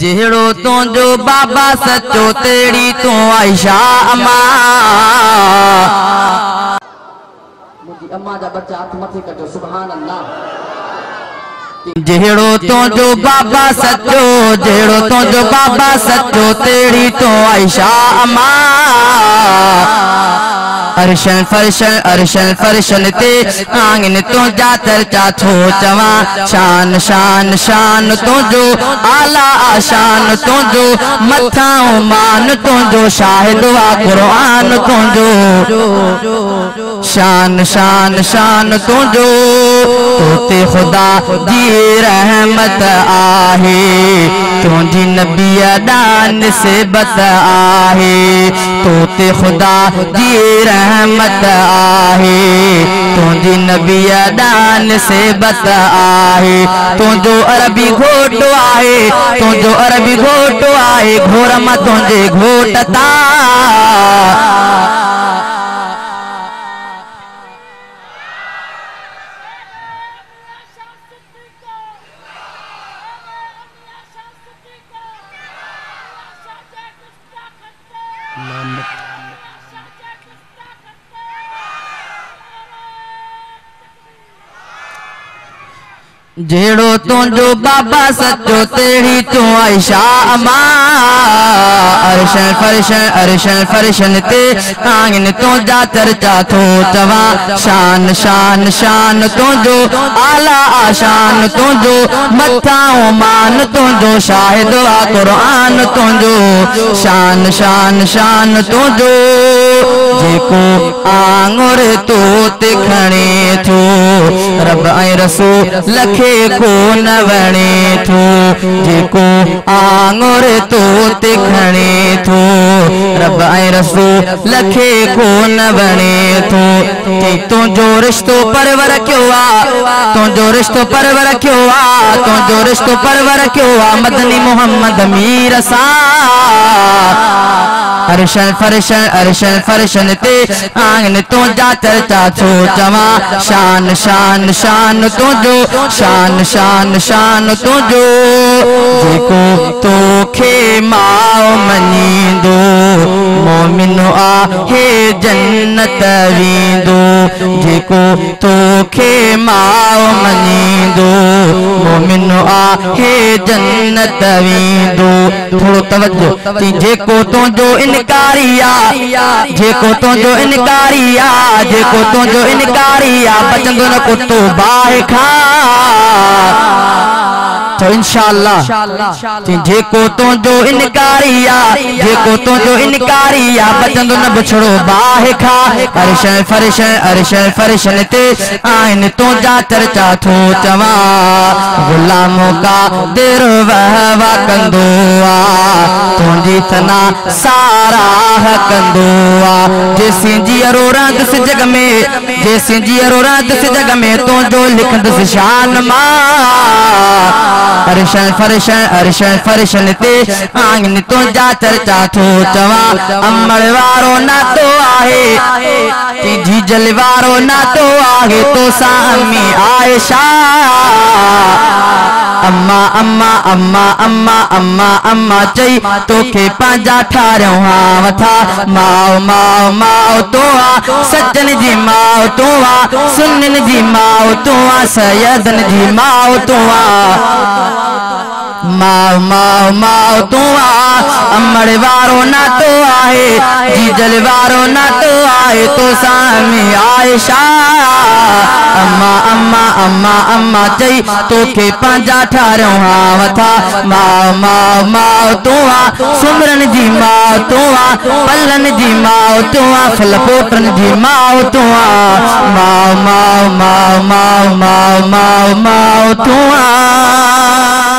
जेड़ो तुंजो बाबा सचो तेड़ी तू आयशा अम्मा मुझी अम्मा जा बच्चा हाथ मथे कजो सुभान अल्लाह। जेड़ो तुंजो बाबा सचो जेड़ो तुंजो बाबा सचो तेड़ी तू आयशा अम्मा अरशन फरशन ते आंगन तो जातर चाथो चवा शान शान शान तुंजो आला आशान तुंजो मथाओ मान तुंजो शाहिद वा कुरान तुंजो शान शान शान तुंजो तोते खुदा जी रहमत आहे तुझी नबी दान से बत आहे तोते खुदा जी रहमत आहे तुझी नबी दान से बत आहे तुझो अरबी घोटो आहे तुझो अरबी घोटो आहे घोर मां तुझे घोटता जेड़ो तुंजो बाबा सचो तेड़ी तू आयशा अम्मा अरशन फरशन ते आंगन तो जातर चाथो चवा शान शान शान तुंजो आला आशान तुंजो मथाओ मान तुंजो शाहिद वा कुरान तुंजो शान शान शान तुंजो जेको आंगुर तो ते खणे थो रब ऐं रसूल लखे को न वणे थो जेको आंगुर तो ते खणे थो रब ऐं रसूल लखे को न वणे थो तुंजो रिश्तो परवर क्यों आ तुंजो रिश्तो परवर क्यों आ तुंजो रिश्तो परवर क्यों आ मदनी मोहम्मद मीर सा अरशन फरशन ते आंगन तो जातर चाथो चवा शान शान शान तुंजो शान शान शान तुंजो जेको तोखे माओ मनींदो मोमिनो आहे जन्नत वेंदो जेको तोखे माओ मनींदो मोमिनो आहे जन्नत वेंदो थोड़ो तवज्जो जेको तुंजो इनकारिया जेको तुंजो इनकारिया जेको तुंजो इनकारिया बचंदो न कुत्तो बाहि खा तो इंशाअल्लाह जेको तुंजो इनकारिया जेको तुंजो इनकारिया बचंदो न बुछड़ो बाहि खा अरशन फरशन ते आइन तो जातर चाथो चवा गुलामों का दिर वहवा कंदो आ तुंजी सना सारा कंदो आ जैसी जियरो रात से जग में जैसी जियरो रात से जग में तुंजो लिखंदस शान मां अरशन फरशन ते आंगन तो जातर चाथो चवा अमड़ वारो ना तो आहे जीजल वारो ना तो आहे तो सामी आयशा अम्मा अम्मा अम्मा अम्मा अम्मा अम्मा चई तोखे पंहिंजा ठारियो हा वथा माओ माओ माओ तो आ सज्जन जी माओ तो आ सुन्नन जी माओ तो आ सैयदन जी माओ तो आ माओ माओ माओ तो आ अमड़ वारो ना तो आहे जीजल वारो ना तो आहे तो सामी आयशा अम्मा अम्मा अम्मा अम्मा चई तोखे पंहिंजा ठारियो हा वथा माओ माओ माओ तो आ सुमरन जी माओ तो आ पल्लन जी माओ तो आ फलपोटन जी माओ तो आ माओ माओ माओ माओ माओ माओ माओ तो आ